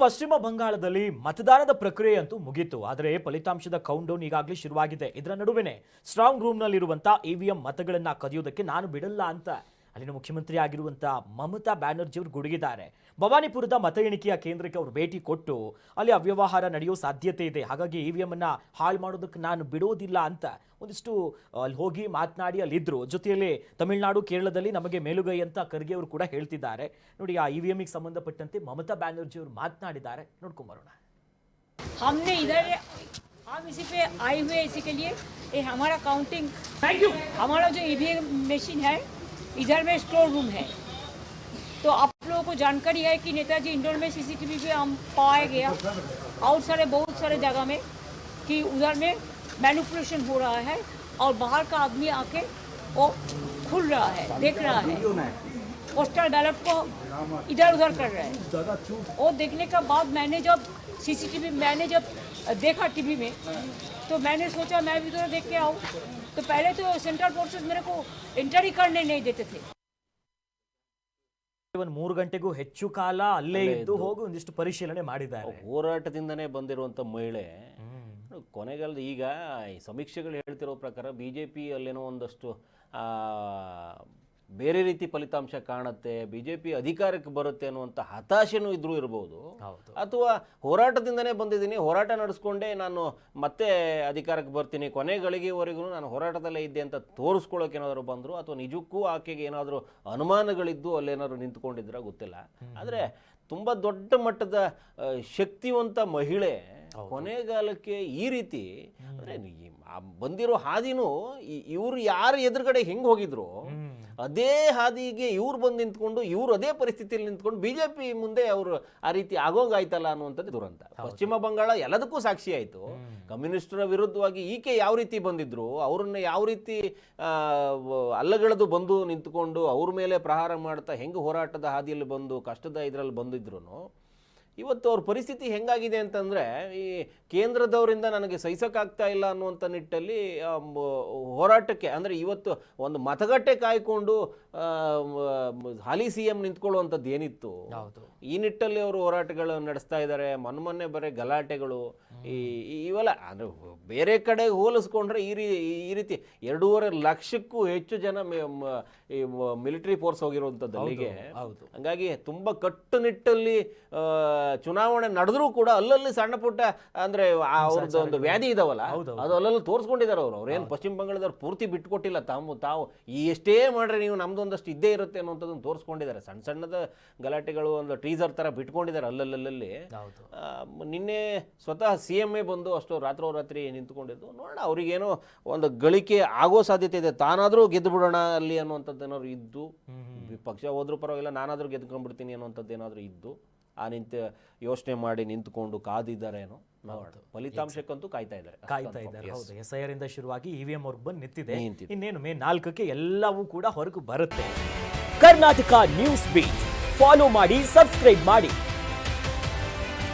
ಪಶ್ಚಿಮ ಬಂಗಾಳದಲ್ಲಿ ಮತದಾನದ ಪ್ರಕ್ರಿಯೆ ಅಂತೂ ಮುಗಿತು. ಆದರೆ ಫಲಿತಾಂಶದ ಕೌಂಟ್ಡೌನ್ ಈಗಾಗಲೇ ಶುರುವಾಗಿದೆ. ಇದರ ನಡುವೆನೇ ಸ್ಟ್ರಾಂಗ್ ರೂಮ್ನಲ್ಲಿರುವಂಥ ಇವಿಎಂ ಮತಗಳನ್ನು ಕದಿಯೋದಕ್ಕೆ ನಾನು ಬಿಡಲ್ಲ ಅಂತ ಅಲ್ಲಿನ ಮುಖ್ಯಮಂತ್ರಿ ಆಗಿರುವಂಥ ಮಮತಾ ಬ್ಯಾನರ್ಜಿ ಅವರು ಗುಡುಗಿದ್ದಾರೆ. ಭವಾನಿಪುರದ ಮತ ಎಣಿಕೆಯ ಕೇಂದ್ರಕ್ಕೆ ಅವರು ಭೇಟಿ ಕೊಟ್ಟು ಅಲ್ಲಿ ಅವ್ಯವಹಾರ ನಡೆಯೋ ಸಾಧ್ಯತೆ ಇದೆ, ಹಾಗಾಗಿ ಇವಿಎಂ ಅನ್ನ ಹಾಳು ಮಾಡೋದಕ್ಕೆ ನಾನು ಬಿಡೋದಿಲ್ಲ ಅಂತ ಒಂದಿಷ್ಟು ಅಲ್ಲಿ ಹೋಗಿ ಮಾತನಾಡಿ ಅಲ್ಲಿದ್ರು. ಜೊತೆಯಲ್ಲಿ ತಮಿಳುನಾಡು, ಕೇರಳದಲ್ಲಿ ನಮಗೆ ಮೇಲುಗೈ ಅಂತ ಖರ್ಗೆ ಅವರು ಕೂಡ ಹೇಳ್ತಿದ್ದಾರೆ. ನೋಡಿ, ಆ ಇವಿಎಂಗೆ ಸಂಬಂಧಪಟ್ಟಂತೆ ಮಮತಾ ಬ್ಯಾನರ್ಜಿ ಅವರು ಮಾತನಾಡಿದ್ದಾರೆ, ನೋಡ್ಕೊಂಬರೋಣ. हमने इधर हम इसी पे आए हुए इसी के लिए ये हमारा काउंटिंग हमारा जो ईवीएम मशीन है इधर में स्टोर रूम है। तो आप लोगों को जानकारी है कि नेताजी इंडोर में सीसीटीवी पे हम पाया गया और बहुत सारे जगह में कि उधर में मैनिपुलेशन हो रहा है और बाहर का आदमी आके वो खुल रहा है, देख रहा है, पोस्टल बैलेट को इधर उधर कर रहा है। वो देखने के बाद मैंने जब सीसीटीवी देखा टीवी में, तो मैंने सोचा मैं भी थोड़ा देख के आऊँ। तो पहले तो सेंट्रल फोर्सेस मेरे को एंटर ही करने नहीं देते थे। 3 ಗಂಟೆಗೂ ಹೆಚ್ಚು ಕಾಲ ಅಲ್ಲೇ ಇದ್ದು ಹೋಗಿ ಒಂದಿಷ್ಟು ಪರಿಶೀಲನೆ ಮಾಡಿದ್ದಾರೆ. ಹೋರಾಟದಿಂದನೇ ಬಂದಿರುವಂಥ ಮಹಿಳೆ ಕೊನೆಗಾಲದ ಈಗ ಈ ಸಮೀಕ್ಷೆಗಳು ಹೇಳ್ತಿರೋ ಪ್ರಕಾರ ಬಿಜೆಪಿ ಅಲ್ಲೇನೋ ಒಂದಷ್ಟು ಬೇರೆ ರೀತಿ ಫಲಿತಾಂಶ ಕಾಣುತ್ತೆ, ಬಿಜೆಪಿ ಅಧಿಕಾರಕ್ಕೆ ಬರುತ್ತೆ ಅನ್ನುವಂಥ ಹತಾಶೆನೂ ಇದ್ರೂ ಇರ್ಬೋದು, ಅಥವಾ ಹೋರಾಟದಿಂದನೇ ಬಂದಿದ್ದೀನಿ, ಹೋರಾಟ ನಡೆಸ್ಕೊಂಡೇ ನಾನು ಮತ್ತೆ ಅಧಿಕಾರಕ್ಕೆ ಬರ್ತೀನಿ, ಕೊನೆ ಗಳಿಗೆವರೆಗೂ ನಾನು ಹೋರಾಟದಲ್ಲೇ ಇದ್ದೆ ಅಂತ ತೋರಿಸ್ಕೊಳ್ಳೋಕೆ ಏನಾದರೂ ಬಂದರು, ಅಥವಾ ನಿಜಕ್ಕೂ ಆಕೆಗೆ ಏನಾದರೂ ಅನುಮಾನಗಳಿದ್ದು ಅಲ್ಲೇನಾದ್ರು ನಿಂತ್ಕೊಂಡಿದ್ರೆ ಗೊತ್ತಿಲ್ಲ. ಆದರೆ ತುಂಬ ದೊಡ್ಡ ಮಟ್ಟದ ಶಕ್ತಿವಂತ ಮಹಿಳೆ ಕೊನೆಗಾಲಕ್ಕೆ ಈ ರೀತಿ ಅಂದರೆ ಬಂದಿರೋ ಹಾದಿನೂ ಇವರು ಯಾರ ಎದುರುಗಡೆ ಹೆಂಗೆ ಹೋಗಿದ್ರು ಅದೇ ಹಾದಿಗೆ ಇವ್ರು ಬಂದು ನಿಂತ್ಕೊಂಡು ಇವರು ಅದೇ ಪರಿಸ್ಥಿತಿಯಲ್ಲಿ ನಿಂತ್ಕೊಂಡು ಬಿಜೆಪಿ ಮುಂದೆ ಅವರು ಆ ರೀತಿ ಆಗೋಂಗಾಯ್ತಲ್ಲ ಅನ್ನುವಂಥದ್ದು ದುರಂತ. ಪಶ್ಚಿಮ ಬಂಗಾಳ ಎಲ್ಲದಕ್ಕೂ ಸಾಕ್ಷಿ ಆಯಿತು. ಕಮ್ಯುನಿಸ್ಟರ ವಿರುದ್ಧವಾಗಿ ಈಕೆ ಯಾವ ರೀತಿ ಬಂದಿದ್ರು, ಅವ್ರನ್ನ ಯಾವ ರೀತಿ ಅಲ್ಲಗಳೆದು ಬಂದು ನಿಂತ್ಕೊಂಡು ಅವ್ರ ಮೇಲೆ ಪ್ರಹಾರ ಮಾಡ್ತಾ ಹೆಂಗೆ ಹೋರಾಟದ ಹಾದಿಯಲ್ಲಿ ಬಂದು ಕಷ್ಟದ ಇದರಲ್ಲಿ ಬಂದಿದ್ರು, ಇವತ್ತು ಅವ್ರ ಪರಿಸ್ಥಿತಿ ಹೆಂಗಾಗಿದೆ ಅಂತಂದರೆ ಈ ಕೇಂದ್ರದವರಿಂದ ನನಗೆ ಸಹಿಸೋಕ್ಕಾಗ್ತಾ ಇಲ್ಲ ಅನ್ನುವಂಥ ನಿಟ್ಟಲ್ಲಿ ಹೋರಾಟಕ್ಕೆ, ಅಂದರೆ ಇವತ್ತು ಒಂದು ಮತಗಟ್ಟೆ ಕಾಯ್ಕೊಂಡು ಹಾಲಿ ಸಿ ಎಂ ನಿಂತ್ಕೊಳ್ಳುವಂಥದ್ದು ಏನಿತ್ತು, ಈ ನಿಟ್ಟಲ್ಲಿ ಅವರು ಹೋರಾಟಗಳು ನಡೆಸ್ತಾ ಇದ್ದಾರೆ. ಮೊನ್ನೆ ಬರೀ ಗಲಾಟೆಗಳು ಇವೆಲ್ಲ ಅಂದರೆ ಬೇರೆ ಕಡೆ ಹೋಲಿಸ್ಕೊಂಡ್ರೆ ಈ ರೀತಿ 2.5 ಲಕ್ಷಕ್ಕೂ ಹೆಚ್ಚು ಜನ ಮಿಲಿಟರಿ ಫೋರ್ಸ್ ಹೋಗಿರುವಂಥದ್ದು ಅಲ್ಲಿಗೆ. ಹಂಗಾಗಿ ತುಂಬ ಕಟ್ಟುನಿಟ್ಟಲ್ಲಿ ಚುನಾವಣೆ ನಡೆದ್ರೂ ಕೂಡ ಅಲ್ಲಲ್ಲಿ ಸಣ್ಣ ಪುಟ್ಟ ಅಂದರೆ ಅವ್ರದ್ದು ಒಂದು ವ್ಯಾಧಿ ಇದಾವಲ್ಲ, ಅದು ಅಲ್ಲಲ್ಲಿ ತೋರಿಸ್ಕೊಂಡಿದ್ದಾರೆ. ಅವ್ರೇನು ಪಶ್ಚಿಮ ಬಂಗಾಳದವ್ರು ಪೂರ್ತಿ ಬಿಟ್ಕೊಟ್ಟಿಲ್ಲ, ತಾವು ಎಷ್ಟೇ ಮಾಡ್ರೆ ನೀವು ನಮ್ದು ಒಂದಷ್ಟು ಇದ್ದೇ ಇರುತ್ತೆ ಅನ್ನೋಂಥದ್ದನ್ನು ತೋರಿಸ್ಕೊಂಡಿದ್ದಾರೆ. ಸಣ್ಣದ ಗಲಾಟೆಗಳು ಒಂದು ಟೀಸರ್ ಥರ ಬಿಟ್ಕೊಂಡಿದ್ದಾರೆ ಅಲ್ಲಲ್ಲಿ. ನಿನ್ನೆ ಸ್ವತಃ CM ಬಂದು ಅಷ್ಟು ರಾತ್ರೋರಾತ್ರಿ ನಿಂತ್ಕೊಂಡಿದ್ದು ನೋಡೋಣ, ಅವ್ರಿಗೇನೋ ಒಂದು ಗಳಿಕೆ ಆಗೋ ಸಾಧ್ಯತೆ ಇದೆ, ತಾನಾದರೂ ಗೆದ್ದು ಬಿಡೋಣ ಅಲ್ಲಿ ಅನ್ನುವಂಥದ್ದು ಏನಾದ್ರು ಇದ್ದು, ಪಕ್ಷ ಹೋದ್ರೂ ಪರವಾಗಿಲ್ಲ ನಾನಾದರೂ ಗೆದ್ಕೊಂಡ್ಬಿಡ್ತೀನಿ ಅನ್ನುವಂಥದ್ದು ಏನಾದರೂ ಇದ್ದು ಆ ಯೋಚನೆ ಮಾಡಿ ನಿಂತ್ಕೊಂಡು ಕಾದಿದ್ದಾರೇನೋ. ಫಲಿತಾಂಶಕ್ಕಂತೂ ಕಾಯ್ತಾ ಇದ್ದಾರೆ. ಹೌದು, SIR ಇಂದ ಶುರುವಾಗಿ EVM ಅವ್ರಿಗೆ ಬಂದು ನಿಂತಿದೆ. ಇನ್ನೇನು ಮೇ 4ಕ್ಕೆ ಎಲ್ಲವೂ ಕೂಡ ಹೊರಗೆ ಬರುತ್ತೆ. ಕರ್ನಾಟಕ ನ್ಯೂಸ್ ಬೀಟ್ ಫಾಲೋ ಮಾಡಿ, ಸಬ್ಸ್ಕ್ರೈಬ್ ಮಾಡಿ.